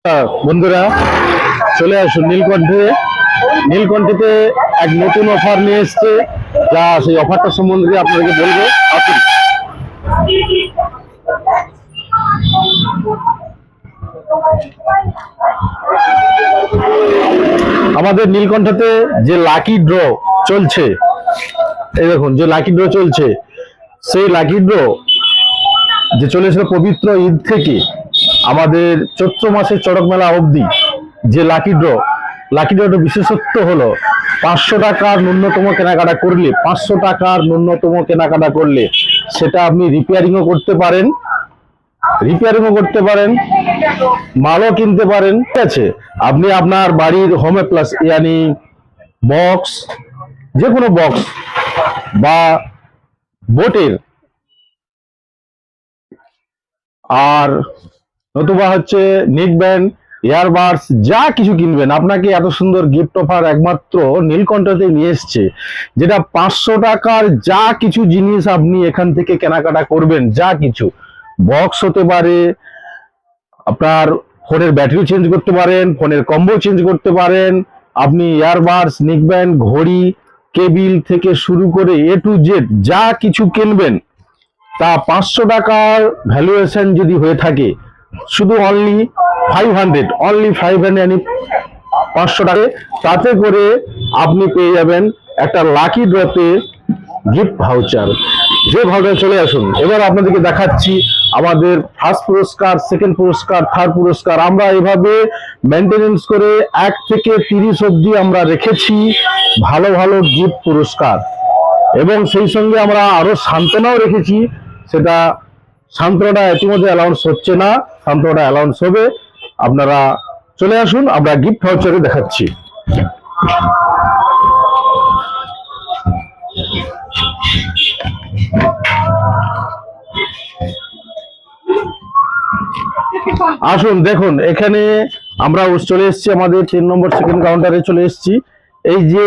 বন্ধুরা, চলে আসুন নীলকণ্ঠে। নীলকণ্ঠেতে এক নতুন অফার নিয়ে এসছে, যা সেই অফারটা সম্বন্ধে আপনাদেরকে বলবো। আসুন। আমাদের নীলকণ্ঠতে যে লাকি ড্র চলছে, এই দেখুন যে লাকি ড্র চলছে, সেই লাকি ড্র যে চলেছিল পবিত্র ঈদ থেকে আমাদের চৈত্র মাসের চড়ক মেলা অবধি, যে লাকি ড্রটার বিশেষত্ব হলো 500 টাকার ন্যূনতম কেনাকাটা করলে, 500 টাকার ন্যূনতম কেনাকাটা করলে সেটা আপনি রিপেয়ারিংও করতে পারেন, মালও কিনতে পারেন। ঠিক আছে, আপনি আপনার বাড়ির হোম অ্যাপ্লায়েন্স ইয়ানি বক্স, যে কোনো বক্স বা বোটের, আর নতুবা হচ্ছে নেক ব্যান্ড, ইয়ারবাডস, যা কিছু কিনবেন, আপনাকে এত সুন্দর গিফট অফার একমাত্র নীলকণ্ঠতে নিয়ে এসছে। যেটা 500 টাকার যা কিছু জিনিস আপনি এখান থেকে কেনাকাটা করবেন, যা কিছু বক্স হতে পারে, আপনার ফোনের ব্যাটারি চেঞ্জ করতে পারেন, ফোনের কম্বো চেঞ্জ করতে পারেন, আপনি ইয়ারবাডস, নেক ব্যান্ড, ঘড়ি, কেবিল থেকে শুরু করে এ টু জেড যা কিছু কিনবেন, তা 500 টাকার ভ্যালুয়েশন যদি হয়ে থাকে, শুধু অনলি 500 টাকা, তাতে করে আপনি পেয়ে যাবেন একটা লাকি ড্রতে গিফট ভাউচার। যে ভাউচার, চলে আসুন। এবার আপনাদেরকে দেখাচ্ছি আমাদের ফার্স্ট পুরস্কার, সেকেন্ড পুরস্কার, থার্ড পুরস্কার। আমরা এভাবে মেনটেনেন্স করে 1 থেকে 30 অবধি আমরা রেখেছি ভালো ভালো গিফট পুরস্কার, এবং সেই সঙ্গে আমরা আরো সান্ত্বনাও রেখেছি। সেটা সান্ত্বনাটা ইতিমধ্যে অ্যালাউন্স হচ্ছে না, সান্ত্বনাটা অ্যালাউন্স হবে। আপনারা চলে আসুন, আমরা গিফট ভাউচারে দেখাচ্ছি। আসুন, দেখুন এখানে আমরা চলে এসেছি আমাদের 3 নম্বর সেকেন্ড কাউন্টারে চলে এসেছি। এই যে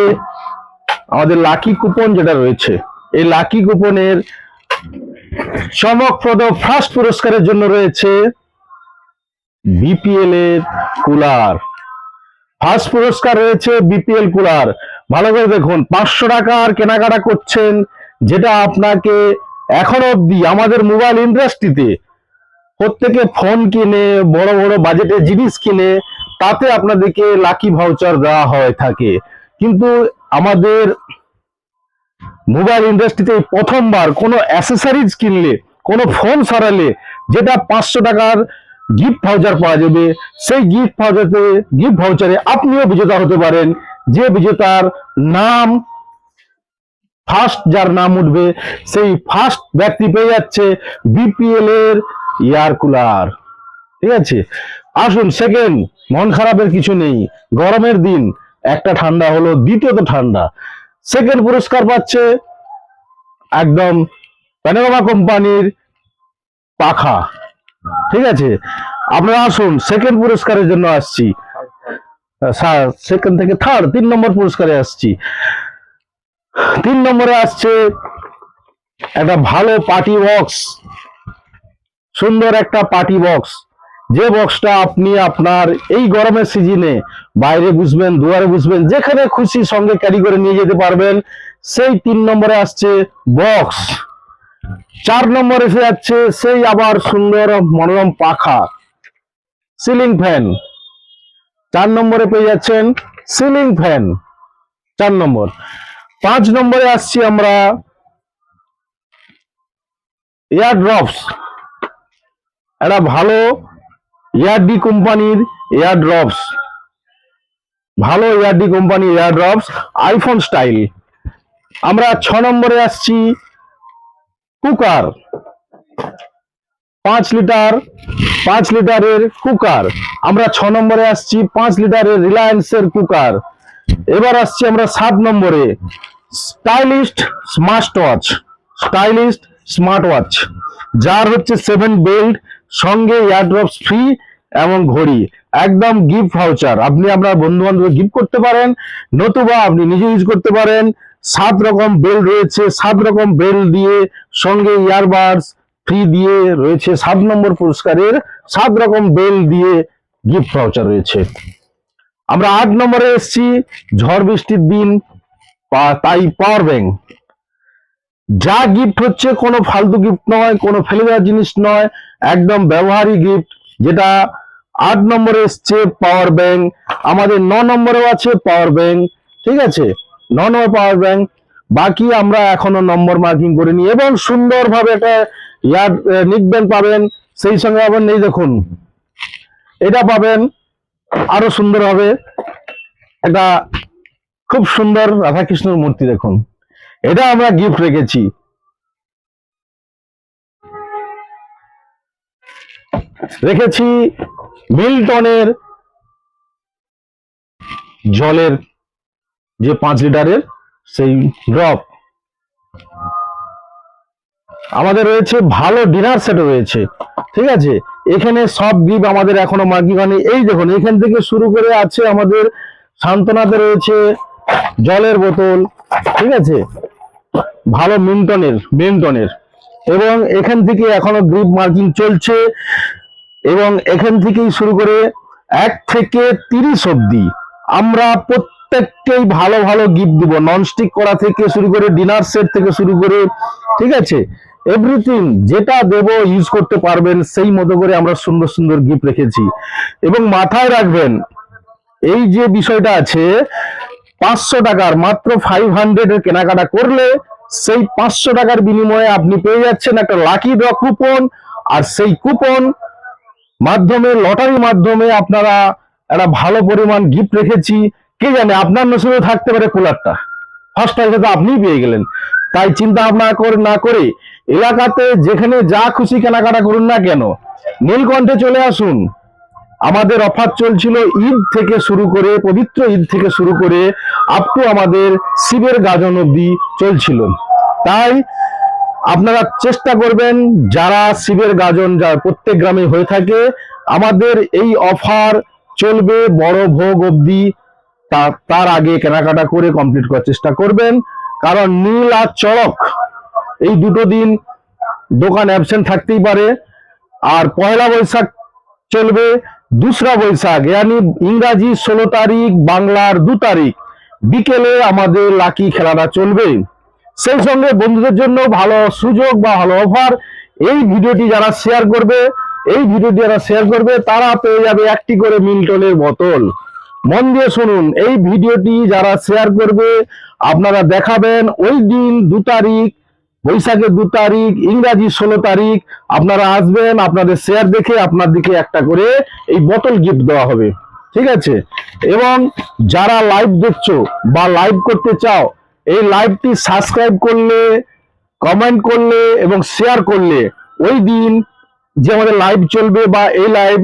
আমাদের লাকি কুপন যেটা রয়েছে, এই লাকি কুপনের চমকপ্রদ ফার্স্ট পুরস্কারের জন্য রয়েছে বিপিএল এর কুলার। ফার্স্ট পুরস্কার রয়েছে বিপিএল কুলার। ভালো করে দেখুন, 500 টাকার কেনাকাটা করছেন, যেটা আপনাকে এখনো অব্দি আমাদের মোবাইল ইন্ডাস্ট্রিতে প্রত্যেকে ফোন কিনে, বড় বড় বাজেটের জিনিস কিনে, তাতে আপনাদেরকে লাকি ভাউচার দেওয়া হয়ে থাকে। কিন্তু আমাদের মোবাইল ইন্ডাস্ট্রিতে প্রথমবার কোনো অ্যাসেসরিজ কিনলে, কোনো ফোন সরালে, যেটা 500 টাকার গিফট ভাউচার পাওয়া যাবে, সেই গিফট ভাউচারে আপনিও বিজেতা হতে পারেন। যে বিজেতার নাম ফার্স্ট, যার নাম উঠবে, সেই ফার্স্ট ব্যক্তি পেয়ে যাচ্ছে বিপিএল এর এয়ার কুলার। ঠিক আছে, আসুন। সেকেন্ড, মন খারাপের কিছু নেই, গরমের দিন, একটা ঠান্ডা হলো, দ্বিতীয়ত ঠান্ডা। সেকেন্ড পুরস্কার পাচ্ছে একদম প্যানোরামা কোম্পানির পাখা। ঠিক আছে, আপনারা আসুন, সেকেন্ড পুরস্কারের জন্য আসছি। সেকেন্ড থেকে থার্ড, 3 নম্বর পুরস্কারে আসছি। 3 নম্বরে আসছে একটা ভালো পার্টি বক্স, সুন্দর একটা পার্টি বক্স। যে বক্সটা আপনি আপনার এই গরমের সিজনে বাইরে বুঝবেন, দুয়ারে বুঝবেন, যেখানে খুশি সঙ্গে ক্যারি করে নিয়ে যেতে পারবেন, সেই 3 নম্বরে আসছে বক্স। 4 নম্বরে এসে যাচ্ছে সেই আবার সুন্দর মনোরম পাখা, সিলিং ফ্যান। 4 নম্বরে পেয়ে যাচ্ছেন সিলিং ফ্যান, 4 নম্বর। 5 নম্বরে আসছি আমরা এয়ার ড্রপস, একটা ভালো এয়ারডি কোম্পানির এয়ার ড্রপস, ভালো এয়ারডি কোম্পানির এয়ার ড্রপস, আইফোন স্টাইল। আমরা 6 নম্বরে আসছি কুকার, 5 লিটারের কুকার। আমরা 6 নম্বরে আসছি 5 লিটারের রিলায়েন্সের কুকার। এবার আসছি আমরা 7 নম্বরে স্টাইলিস্ট স্মার্ট ওয়াচ, যার হচ্ছে 7 বেল্ট, সঙ্গে এয়ারড্রপস ফ্রি এবং ঘড়ি, একদম গিফট ভাউচার। আপনি আপনার বন্ধু বান্ধব গিফট করতে পারেন, নতুবা আপনি নিজে ইউজ করতে পারেন। 7 রকম বেল্ট রয়েছে, 7 রকম বেল্ট দিয়ে সঙ্গে ইয়ারবাডস ফ্রি দিয়ে রয়েছে। 7 নম্বর পুরস্কারের 7 রকম বেল্ট দিয়ে গিফট ভাউচার রয়েছে। আমরা 8 নম্বরে এসেছি, ঝড় বৃষ্টির দিন তাই পাওয়ার ব্যাংক। যা গিফট হচ্ছে কোনো ফালতু গিফট নয়, কোনো ফেলে দেওয়ার জিনিস নয়, একদম ব্যবহারিক গিফট। যেটা 8 নম্বরে এসছে পাওয়ার ব্যাংক, আমাদের 9 নম্বরেও আছে পাওয়ার ব্যাংক, ঠিক আছে, 9 নম্বর পাওয়ার ব্যাংক। বাকি আমরা এখনো নম্বর মার্কিং করিনি। এবং সুন্দরভাবে একটা ইয়ার নিকব্যান্ড পাবেন, সেই সঙ্গে আবার নেই দেখুন এটা পাবেন আরো সুন্দর হবে, একটা খুব সুন্দর রাধাকৃষ্ণের মূর্তি দেখুন, এটা আমরা গিফট রেখেছি। মিল্টনের জলের যে 5 লিটারের সেই ড্রপ। আমাদের রয়েছে ভালো ডিনার সেট রয়েছে, ঠিক আছে। এখানে সব গিফট আমাদের এখনো মার্কিং হয়নি। এই দেখুন এখান থেকে শুরু করে আছে আমাদের শান্তনাতে রয়েছে জলের বোতল, ঠিক আছে, ভালো মিল্টনের। এবং এখান থেকে এখনো গ্রিপ মার্কিং চলছে। এবং এখান থেকেই শুরু করে 1 থেকে 30 অব্দি আমরা প্রত্যেককেই ভালো ভালো গিফট দিব, ননস্টিক করা থেকে শুরু করে ডিনার সেট থেকে শুরু করে, ঠিক আছে, এভরিথিং যেটা দেব ইউজ করতে পারবেন সেই মতো করে আমরা সুন্দর সুন্দর গিফট রেখেছি। এবং মাথায় রাখবেন এই যে বিষয়টা আছে, 500 টাকার মাত্র 500 এর কেনাকাটা করলে সেই 500 টাকার বিনিময়ে আপনি পেয়ে যাচ্ছেন একটা লাকি ড্র কুপন। আর সেই কুপন মাধ্যমে লটারির মাধ্যমে আপনারা একটা ভালো পরিমাণ গিফট রেখেছি। কে জানে আপনার নসিবে থাকতে পারে কুলারটা, ফার্স্ট প্রাইজে তো আপনিই পেয়ে গেলেন। তাই চিন্তা ভাবনা না করে এলাকাতে যেখানে যা খুশি কেনাকাটা করুন না কেন, নীলকণ্ঠে চলে আসুন। আমাদের অফার চলছিল ঈদ থেকে শুরু করে, পবিত্র ঈদ থেকে শুরু করে আপ টু আমাদের শিবের গাজন অবধি চলছিল। তাই আপনারা চেষ্টা করবেন, যারা শিবের গাজন যার প্রত্যেক গ্রামে হয়ে থাকে, আমাদের এই অফার চলবে বড় ভোগ অবধি, তার আগে কেনাকাটা করে কমপ্লিট করার চেষ্টা করবেন। কারণ নীল আর চড়ক এই দুটো দিন দোকান অ্যাবসেন্ট থাকতেই পারে। আর পয়লা বৈশাখ চলবে, 2রা বৈশাখ यानी ইংরাজি 16 তারিখ, বাংলার 2 তারিখ বিকেলে আমাদের লাকি খেলাটা চলবে। সেই সঙ্গে বন্ধুদের জন্য ভালো সুযোগ বা ভালো অফার। এই ভিডিওটি যারা শেয়ার করবে তারা পেয়ে যাবে একটি করে মিল্টনের বোতল। মন দিয়ে শুনুন, এই ভিডিওটি যারা শেয়ার করবে আপনারা দেখাবেন ওই দিন 2 তারিখ, বৈশাখের 2 তারিখ, ইংরাজি 16 তারিখ আপনারা আসবেন, আপনাদের শেয়ার দেখে আপনার দিকে একটা করে এই বোতল গিফট দেওয়া হবে, ঠিক আছে। এবং যারা লাইভ দেখছো বা লাইভ করতে চাও, এই লাইভটি সাবস্ক্রাইব করলে, কমেন্ট করলে এবং শেয়ার করলে ওই দিন যে আমাদের লাইভ চলবে বা এই লাইভ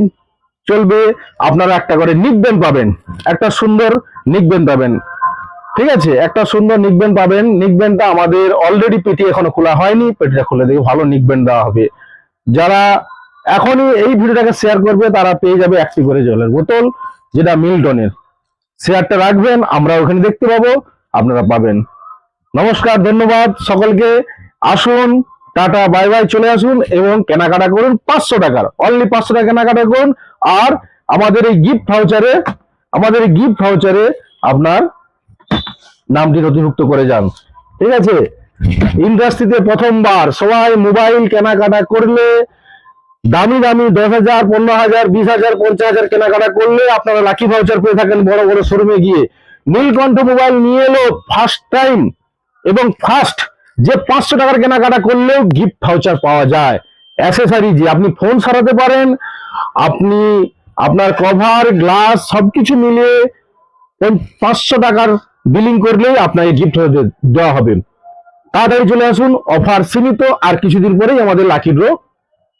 চলবে আপনারা একটা করে নিকবেন পাবেন, একটা সুন্দর নিকবেন পাবেন, ঠিক আছে, একটা সুন্দর নিকবেন পাবেন। নিকবেনটা আমাদের অলরেডি পেটি এখনো খোলা হয়নি, পেটিটা খুলে দেখে ভালো নিকবেন দেওয়া হবে। যারা এখনই এই ভিডিওটাকে শেয়ার করবে তারা পেয়ে যাবে একটি করে জলের বোতল, যেটা মিল্টনের। শেয়ারটা রাখবেন, আমরা ওখানে দেখতে পাবো, আপনারা পাবেন। নমস্কার, ধন্যবাদ সকলকে। আসুন, টাটা বাই বাই, চলে আসুন এবং কেনাকাটা করুন 500 টাকার, অনলি 500 টাকা কেনাকাটা করুন। আর আমাদের এই গিফট ভাউচারে আপনার নামটি নথিভুক্ত করে যান, ঠিক আছে। ইন্ডাস্ট্রিতে প্রথমবার সবাই মোবাইল কেনাকাটা করলে দামি 10,000, 15,000, 20,000, 50,000 কেনাকাটা করলে আপনারা লাকি ভাউচার পেয়ে থাকেন বড় বড় শোরুমে গিয়ে। নীলকণ্ঠ মোবাইল নিয়ে এলো ফার্স্ট টাইম এবং ফার্স্ট যে 500 টাকার কেনাকাটা করলেও গিফট ভাউচার পাওয়া যায়। অ্যাসেসরিজ আপনি ফোন সারাতে পারেন, আপনি আপনার কভার গ্লাস সবকিছু মিলিয়ে 500 টাকার বিলিং করলেই আপনাকে গিফট দেওয়া হবে। তাড়াতাড়ি চলে আসুন, অফার সীমিত, আর কিছুদিন পরেই আমাদের লাকি ড্র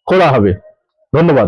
খোলা হবে। ধন্যবাদ।